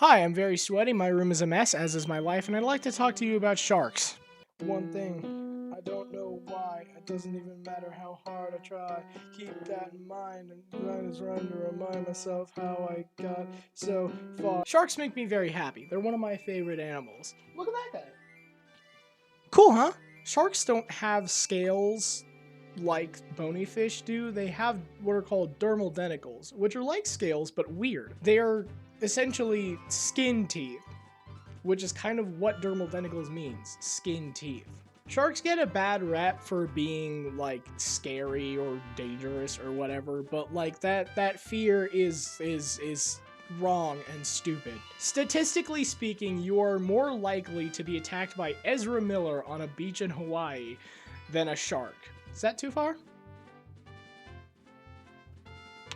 Hi, I'm very sweaty, my room is a mess, as is my life, and I'd like to talk to you about sharks. One thing, I don't know why, it doesn't even matter how hard I try. Keep that in mind, and I just run to remind myself how I got so far. Sharks make me very happy. They're one of my favorite animals. Look at that guy. Cool, huh? Sharks don't have scales like bony fish do. They have what are called dermal denticles, which are like scales but weird. They are essentially skin teeth, which is kind of what dermal denticles means, skin teeth. Sharks get a bad rep for being like scary or dangerous or whatever, but like that fear is wrong and stupid. Statistically speaking, you are more likely to be attacked by Ezra Miller on a beach in Hawaii than a shark. Is that too far?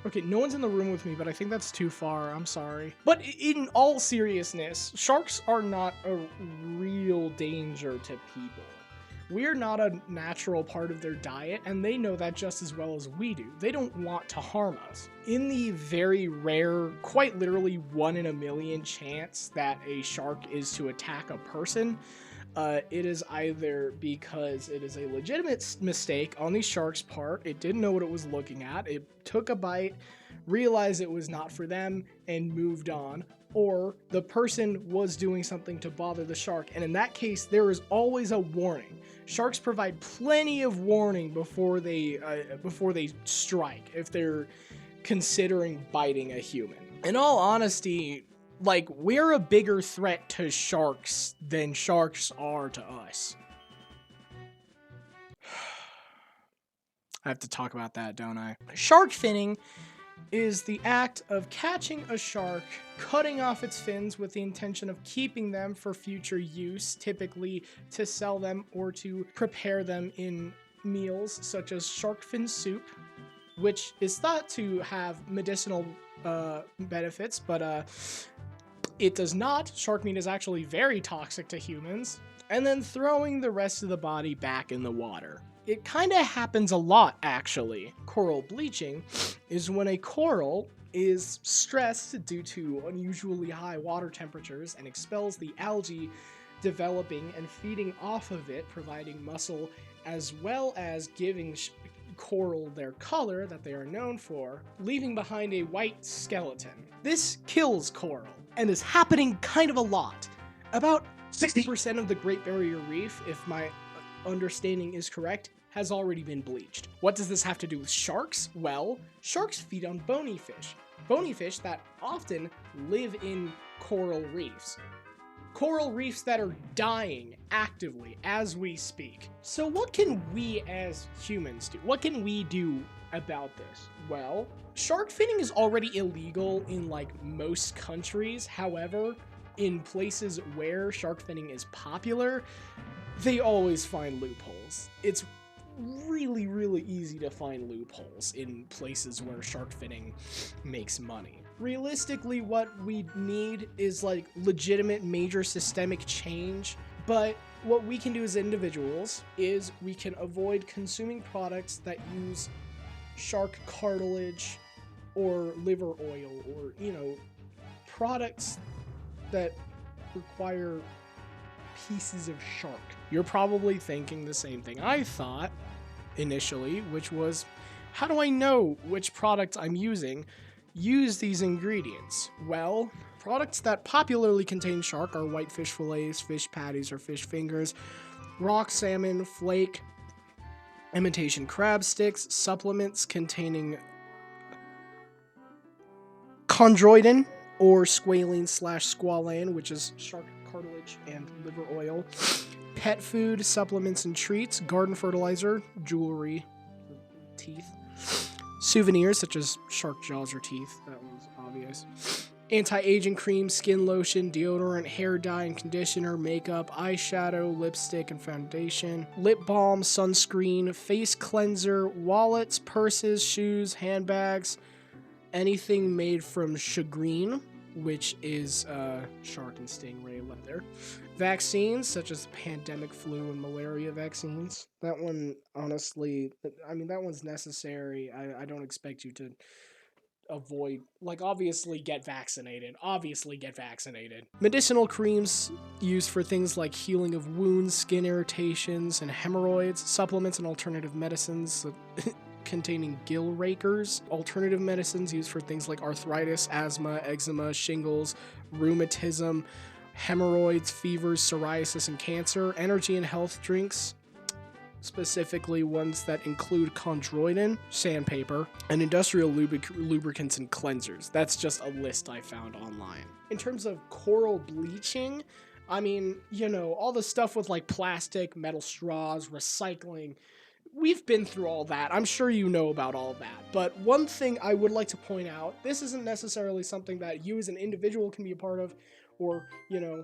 Okay, no one's in the room with me, but I think that's too far. I'm sorry. But in all seriousness, sharks are not a real danger to people. We're not a natural part of their diet, and they know that just as well as we do. They don't want to harm us. In the very rare, quite literally 1 in a million chance that a shark is to attack a person, it is either because it is a legitimate mistake on the shark's part, it didn't know what it was looking at, it took a bite, realized it was not for them, and moved on, or the person was doing something to bother the shark, and in that case, there is always a warning. Sharks provide plenty of warning before they strike, if they're considering biting a human. In all honesty, like, we're a bigger threat to sharks than sharks are to us. I have to talk about that, don't I? Shark finning is the act of catching a shark, cutting off its fins with the intention of keeping them for future use, typically to sell them or to prepare them in meals such as shark fin soup, which is thought to have medicinal benefits, but it does not. Shark meat is actually very toxic to humans. And then throwing the rest of the body back in the water. It kind of happens a lot, actually. Coral bleaching is when a coral is stressed due to unusually high water temperatures and expels the algae developing and feeding off of it, providing muscle as well as giving coral their color that they are known for, leaving behind a white skeleton. This kills coral, and is happening kind of a lot. About 60% of the Great Barrier Reef, if my understanding is correct, has already been bleached. What does this have to do with sharks? Well, sharks feed on bony fish. Bony fish that often live in coral reefs. Coral reefs that are dying actively as we speak. So what can we as humans do? What can we do about this? Well, shark finning is already illegal in like most countries. However, in places where shark finning is popular, they always find loopholes. It's really easy to find loopholes in places where shark finning makes money. Realistically, what we need is like legitimate major systemic change, but what we can do as individuals is we can avoid consuming products that use shark cartilage or liver oil, or products that require pieces of shark. You're probably thinking the same thing I thought initially, which was, how do I know which product I'm using use these ingredients? Well, products that popularly contain shark are whitefish fillets, fish patties or fish fingers, rock salmon, flake, imitation crab sticks, supplements containing chondroitin or squalane/squalane, which is shark cartilage and liver oil, pet food, supplements and treats, garden fertilizer, jewelry, teeth, souvenirs such as shark jaws or teeth, that one's obvious, anti-aging cream, skin lotion, deodorant, hair dye and conditioner, makeup, eyeshadow, lipstick and foundation, lip balm, sunscreen, face cleanser, wallets, purses, shoes, handbags, anything made from shagreen, which is shark and stingray leather. Vaccines, such as pandemic flu and malaria vaccines. That one, honestly, I mean, that one's necessary. I don't expect you to avoid, like, obviously get vaccinated. Obviously get vaccinated. Medicinal creams used for things like healing of wounds, skin irritations, and hemorrhoids. Supplements and alternative medicines containing gill rakers. Alternative medicines used for things like arthritis, asthma, eczema, shingles, rheumatism, hemorrhoids, fevers, psoriasis, and cancer. Energy and health drinks, specifically ones that include chondroitin, sandpaper, and industrial lubricants and cleansers. That's just a list I found online. In terms of coral bleaching, I mean, you know, all the stuff with like plastic, metal straws, recycling, we've been through all that. I'm sure you know about all that. But one thing I would like to point out, this isn't necessarily something that you as an individual can be a part of, or, you know,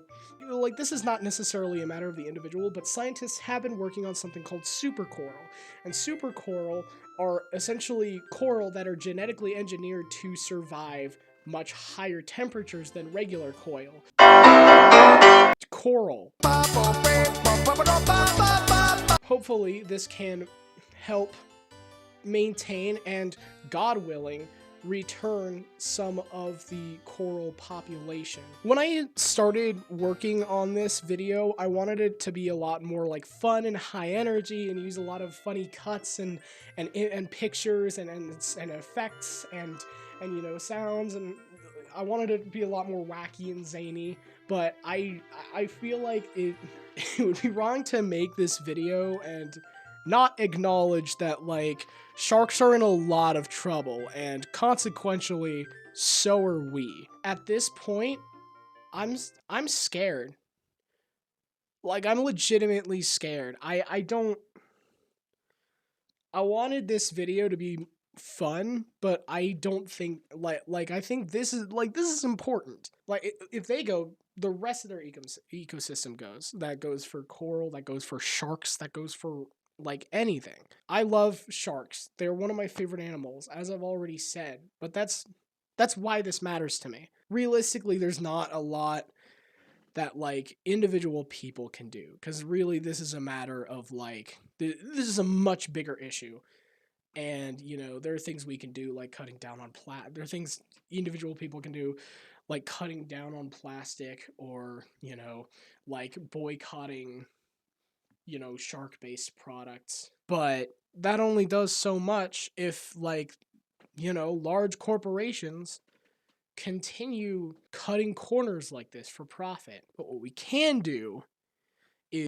like, this is not necessarily a matter of the individual, but scientists have been working on something called supercoral. And supercoral are essentially coral that are genetically engineered to survive much higher temperatures than regular coral. Hopefully, this can help maintain and, God willing, return some of the coral population. When I started working on this video, I wanted it to be a lot more like fun and high energy and use a lot of funny cuts and pictures and effects and you know, sounds, and I wanted it to be a lot more wacky and zany, but I feel like it would be wrong to make this video and not acknowledge that, like, sharks are in a lot of trouble, and consequentially, so are we. At this point, I'm scared. Like, I'm legitimately scared. I wanted this video to be fun, but I don't think, like I think this is important. Like, if they go, the rest of their ecosystem goes. That goes for coral, that goes for sharks, that goes for, like, anything. I love sharks. They're one of my favorite animals, as I've already said, but that's why this matters to me. Realistically, there's not a lot that, like, individual people can do, because really this is a matter of, like, this is a much bigger issue. And, you know, there are things we can do, like cutting down on there are things individual people can do, like cutting down on plastic, or, you know, like boycotting, you know, shark-based products. But that only does so much if, like, you know, large corporations continue cutting corners like this for profit. But what we can do is